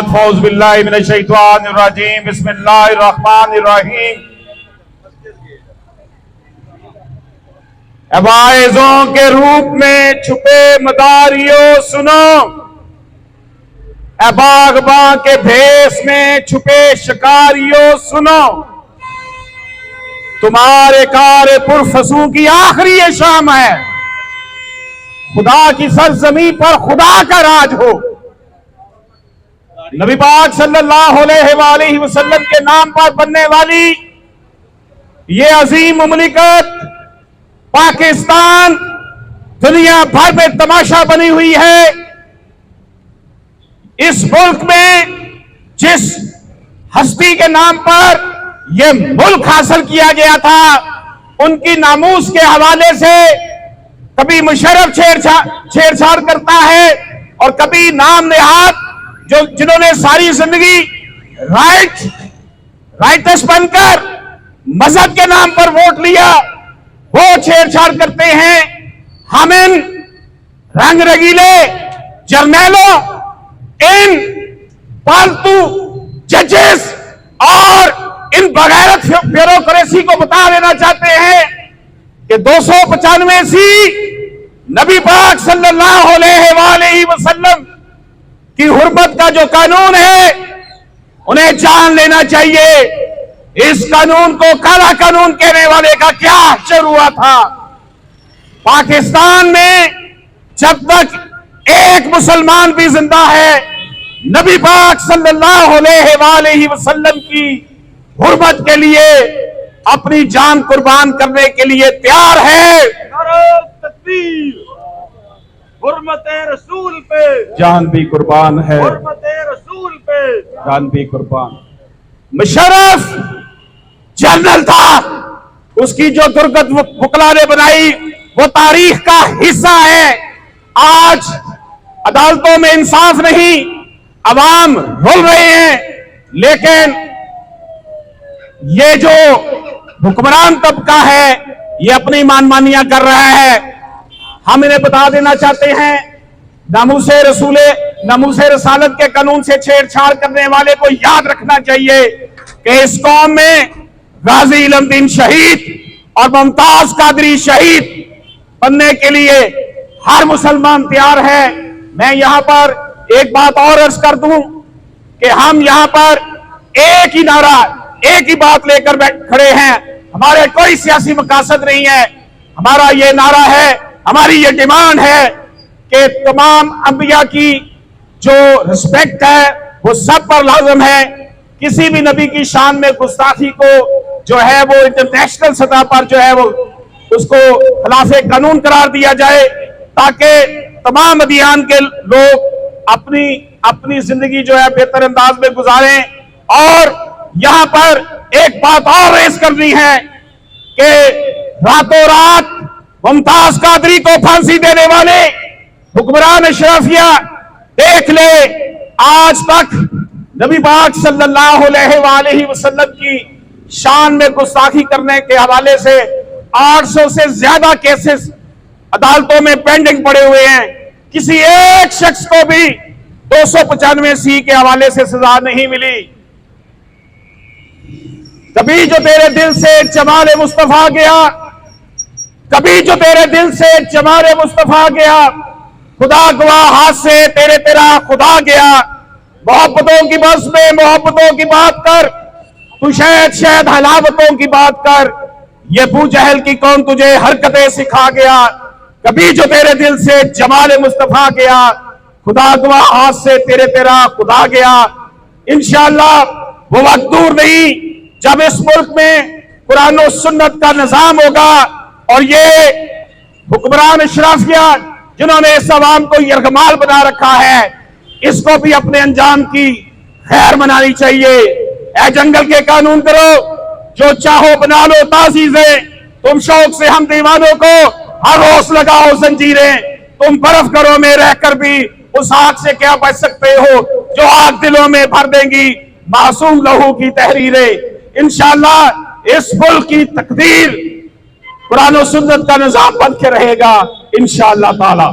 बाद फौज बिल्लाहि मिनश शैतानिर रजीम बिस्मिल्लाहिर रहमानिर रहीम। वाइजों के रूप में छुपे मदारियों सुनो, बागबां के भेष में छुपे शिकारियों सुनो, तुम्हारे कार पुरफसू की आखिरी ये शाम है। खुदा की सरजमी पर खुदा का राज हो। नबी पाक सल्लल्लाहु अलैहि वसल्लम के नाम पर बनने वाली ये अजीम मुमलिकत पाकिस्तान दुनिया भर में तमाशा बनी हुई है। इस मुल्क में जिस हस्ती के नाम पर यह मुल्क हासिल किया गया था, उनकी नामूस के हवाले से कभी मुशर्रफ छेड़छाड़ करता है और कभी नाम नेहाद जिन्होंने सारी जिंदगी राइटर्स बनकर मजहब के नाम पर वोट लिया, वो छेड़छाड़ करते हैं। हम इन रंग रगीले जर्नैलों, इन पालतू जजेस और इन बगैरत ब्यूरोक्रेसी को बता देना चाहते हैं कि 295 सी नबी पाक सल्लल्लाहु अलैहि वसल्लम की हुर्मत का जो कानून है, उन्हें जान लेना चाहिए। इस कानून को काला कानून कहने वाले का क्या अक्षर हुआ था। पाकिस्तान में जब तक एक मुसलमान भी जिंदा है, नबी पाक सल्लल्लाहु अलैहि वसल्लम की हुर्मत के लिए अपनी जान कुर्बान करने के लिए तैयार है। तकबीर, हुर्मत-ए रसूल पे जान भी कुर्बान है, हुर्मत-ए रसूल पे जान भी कुर्बान। मुशर्रफ जनरल था, उसकी जो दुर्गत वकला ने बनाई वो तारीख का हिस्सा है। आज अदालतों में इंसाफ नहीं, अवाम रुल रहे हैं, लेकिन ये जो हुक्मरान तबका है ये अपनी मानमानियां कर रहा है। हम इन्हें बता देना चाहते हैं, नामूसे रसालत के कानून से छेड़छाड़ करने वाले को याद रखना चाहिए कि इस कौम में गाजी इलमदीन शहीद और मुमताज कादरी शहीद बनने के लिए हर मुसलमान तैयार है। मैं यहां पर एक बात और अर्ज कर दूं कि हम यहां पर एक ही नारा, एक ही बात लेकर खड़े हैं। हमारे कोई सियासी मकासद नहीं है। हमारा ये नारा है, हमारी ये डिमांड है कि तमाम अंबिया की जो रिस्पेक्ट है वो सब पर लाजम है। किसी भी नबी की शान में गुस्ताखी को जो है वो इंटरनेशनल सतह पर जो है वो उसको खिलाफे कानून करार दिया जाए, ताकि तमाम अदियान के लोग अपनी जिंदगी जो है बेहतर अंदाज में गुजारें। और यहां पर एक बात और रेस करनी है कि रातों रात मुमताज कादरी को फांसी देने वाले हुक्मरान अशरफिया देख ले, आज तक नबी पाक सल्लल्लाहु अलैहि वसल्लम की शान में गुस्ताखी करने के हवाले से 800 से ज्यादा केसेस अदालतों में पेंडिंग पड़े हुए हैं। किसी एक शख्स को भी 295 सी के हवाले से सजा नहीं मिली। कभी जो तेरे दिल से जमाल मुस्तफा गया, कभी जो तेरे दिल से जमाल मुस्तफा गया, खुदा गवाह हाथ से तेरा खुदा गया। मोहब्बतों की बस में मोहब्बतों की बात कर, तू शायद हलावतों की बात कर। ये अबू जहल की कौन तुझे हरकतें सिखा गया। कभी जो तेरे दिल से जमाल मुस्तफा गया, खुदा गवाह हाथ से तेरा खुदा गया। इंशाअल्लाह वो वक्त दूर नहीं जब इस मुल्क में कुरान और सुन्नत का निजाम होगा और ये हुक्मरान अशराफिया जिन्होंने इस अवाम को यरगमाल बना रखा है, इसको भी अपने अंजाम की खैर मनानी चाहिए। ऐ जंगल के कानून करो, जो चाहो बना लो तासीजें, तुम शौक से हम दीवानों को हर रोज लगाओ जंजीरें। तुम बर्फ घरों में रहकर भी उस आग से क्या बच सकते हो जो आग दिलों में भर देंगी मासूम लहू की तहरीरें। इंशाअल्लाह इस मुल्क की तकदीर कुरान और सुन्नत का निजाम बन के रहेगा इंशाअल्लाह ताला।